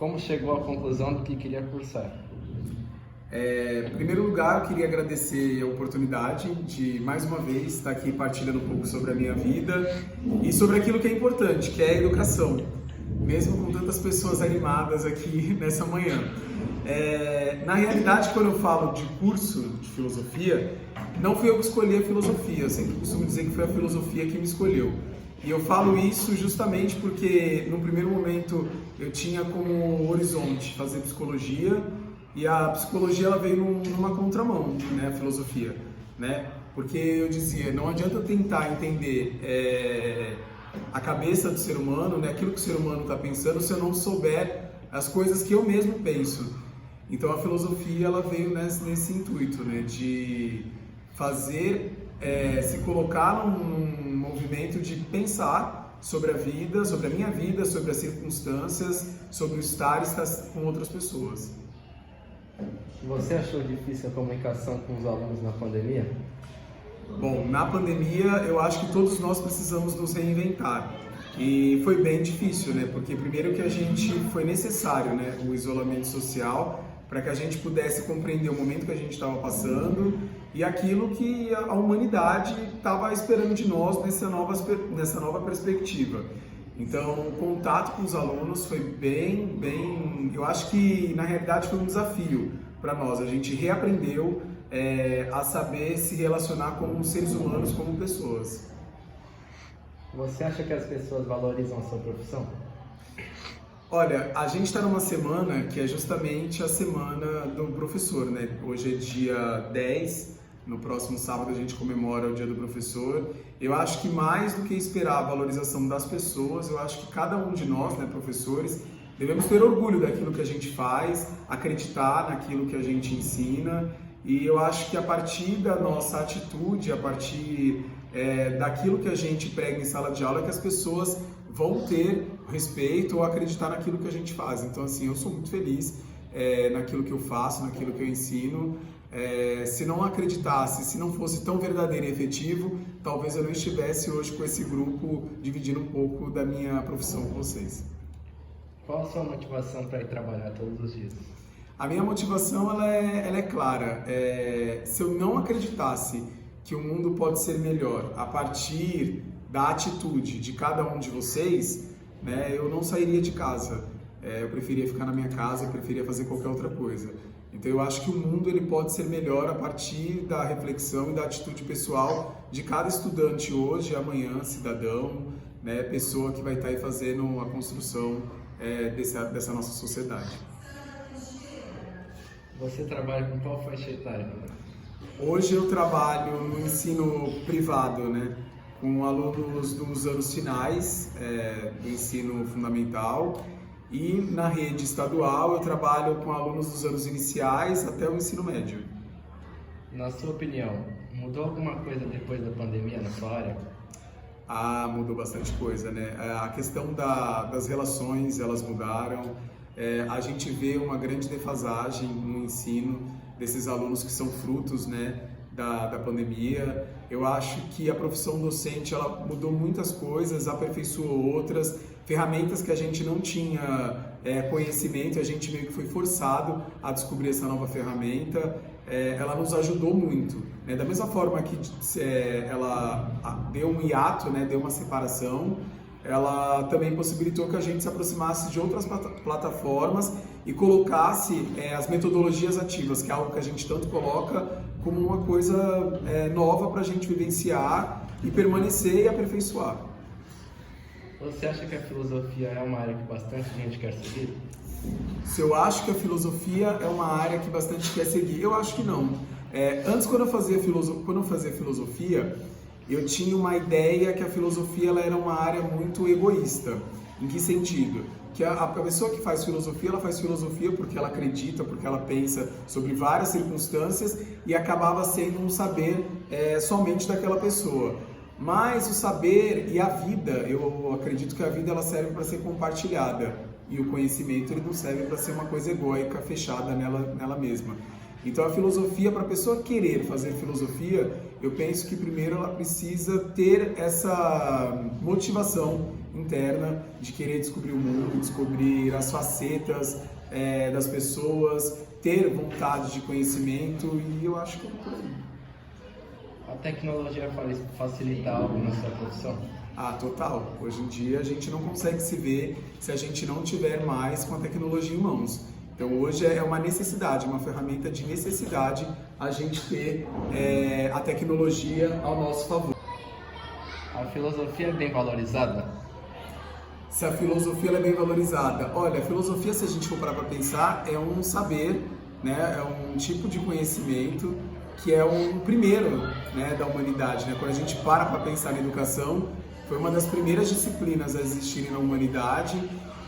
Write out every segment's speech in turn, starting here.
Como chegou à conclusão do que queria cursar? Em primeiro lugar, eu queria agradecer a oportunidade de, mais uma vez, estar aqui partilhando um pouco sobre a minha vida e sobre aquilo que é importante, que é a educação, mesmo com tantas pessoas animadas aqui nessa manhã. Na realidade, quando eu falo de curso de filosofia, não fui eu que escolhi a filosofia, eu sempre costumo dizer que foi a filosofia que me escolheu. E eu falo isso justamente porque, no primeiro momento, eu tinha como horizonte fazer psicologia, e a psicologia ela veio numa contramão, né, a filosofia, né? Porque eu dizia, não adianta tentar entender a cabeça do ser humano, né, aquilo que o ser humano está pensando, se eu não souber as coisas que eu mesmo penso. Então a filosofia ela veio nesse intuito, né, de fazer, se colocar num movimento de pensar sobre a vida, sobre a minha vida, sobre as circunstâncias, sobre o estar e estar com outras pessoas. Você achou difícil a comunicação com os alunos na pandemia? Bom, na pandemia eu acho que todos nós precisamos nos reinventar e foi bem difícil, né? Porque primeiro que a gente foi necessário, né, o isolamento social para que a gente pudesse compreender o momento que a gente estava passando e aquilo que a humanidade estava esperando de nós nessa nova perspectiva. Então, o contato com os alunos foi bem, eu acho que na realidade foi um desafio para nós. A gente reaprendeu a saber se relacionar como seres humanos, como pessoas. Você acha que as pessoas valorizam a sua profissão? Olha, a gente está numa semana que é justamente a semana do professor, né? Hoje é dia 10, no próximo sábado a gente comemora o Dia do Professor. Eu acho que mais do que esperar a valorização das pessoas, eu acho que cada um de nós, né, professores, devemos ter orgulho daquilo que a gente faz, acreditar naquilo que a gente ensina, e eu acho que a partir da nossa atitude, a partir daquilo que a gente prega em sala de aula, que as pessoas vão ter respeito ou acreditar naquilo que a gente faz. Então, assim, eu sou muito feliz naquilo que eu faço, naquilo que eu ensino. Se não acreditasse, se não fosse tão verdadeiro e efetivo, talvez eu não estivesse hoje com esse grupo dividindo um pouco da minha profissão com vocês. Qual a sua motivação para ir trabalhar todos os dias? A minha motivação ela é clara. Se eu não acreditasse que o mundo pode ser melhor a partir da atitude de cada um de vocês, né, eu não sairia de casa. Eu preferia ficar na minha casa, eu preferia fazer qualquer outra coisa. Então eu acho que o mundo ele pode ser melhor a partir da reflexão e da atitude pessoal de cada estudante hoje, amanhã, cidadão, né, pessoa que vai estar aí fazendo a construção dessa nossa sociedade. Você trabalha com qual faixa etária? Hoje eu trabalho no ensino privado, né, com alunos dos anos finais do ensino fundamental, e na rede estadual eu trabalho com alunos dos anos iniciais até o ensino médio. Na sua opinião, mudou alguma coisa depois da pandemia na sua área? Mudou bastante coisa, né? A questão das relações, elas mudaram. A gente vê uma grande defasagem no ensino desses alunos que são frutos, né, da pandemia. Eu acho que a profissão docente ela mudou muitas coisas, aperfeiçoou outras, ferramentas que a gente não tinha conhecimento, a gente meio que foi forçado a descobrir essa nova ferramenta. Ela nos ajudou muito, né? Da mesma forma que ela deu um hiato, né, deu uma separação, ela também possibilitou que a gente se aproximasse de outras plataformas e colocasse as metodologias ativas, que é algo que a gente tanto coloca como uma coisa nova para a gente vivenciar e permanecer e aperfeiçoar. Você acha que a filosofia é uma área que bastante gente quer seguir? Se eu acho que a filosofia é uma área que bastante quer seguir, eu acho que não. Antes, quando eu fazia filosofia, eu tinha uma ideia que a filosofia ela era uma área muito egoísta. Em que sentido? Que a pessoa que faz filosofia, ela faz filosofia porque ela acredita, porque ela pensa sobre várias circunstâncias e acabava sendo um saber somente daquela pessoa. Mas o saber e a vida, eu acredito que a vida ela serve para ser compartilhada e o conhecimento ele não serve para ser uma coisa egóica, fechada nela mesma. Então a filosofia, para a pessoa querer fazer filosofia, eu penso que primeiro ela precisa ter essa motivação interna de querer descobrir o mundo, descobrir as facetas das pessoas, ter vontade de conhecimento, e eu acho que é por aí. A tecnologia facilita algo na sua profissão? Ah, total. Hoje em dia a gente não consegue se ver se a gente não tiver mais com a tecnologia em mãos. Então hoje é uma necessidade, uma ferramenta de necessidade a gente ter a tecnologia ao nosso favor. A filosofia é bem valorizada? Se a filosofia ela é bem valorizada? Olha, a filosofia, se a gente for parar para pensar, é um saber, né? É um tipo de conhecimento que é o primeiro, né, da humanidade. Né? Quando a gente para pensar na educação, foi uma das primeiras disciplinas a existirem na humanidade,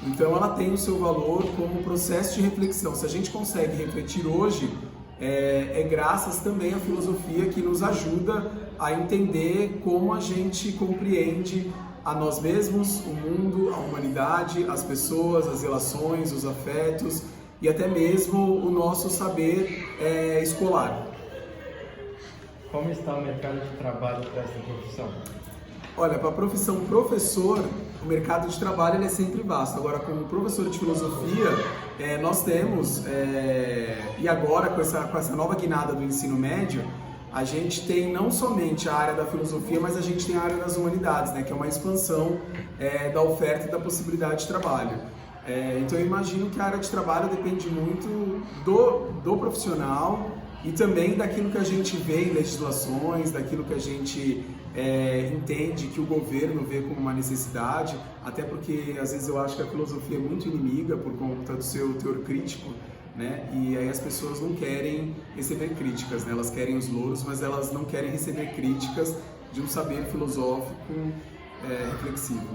então ela tem o seu valor como processo de reflexão. Se a gente consegue refletir hoje, é graças também à filosofia que nos ajuda a entender como a gente compreende a nós mesmos, o mundo, a humanidade, as pessoas, as relações, os afetos e até mesmo o nosso saber escolar. Como está o mercado de trabalho para essa profissão? Olha, para a profissão professor, o mercado de trabalho ele é sempre vasto. Agora, como professor de filosofia, nós temos, e agora com essa nova guinada do ensino médio, a gente tem não somente a área da filosofia, mas a gente tem a área das humanidades, né, que é uma expansão da oferta e da possibilidade de trabalho. Então eu imagino que a área de trabalho depende muito do profissional e também daquilo que a gente vê em legislações, daquilo que a gente entende que o governo vê como uma necessidade, até porque às vezes eu acho que a filosofia é muito inimiga por conta do seu teor crítico, né? E aí as pessoas não querem receber críticas, né? Elas querem os louros, mas elas não querem receber críticas de um saber filosófico reflexivo.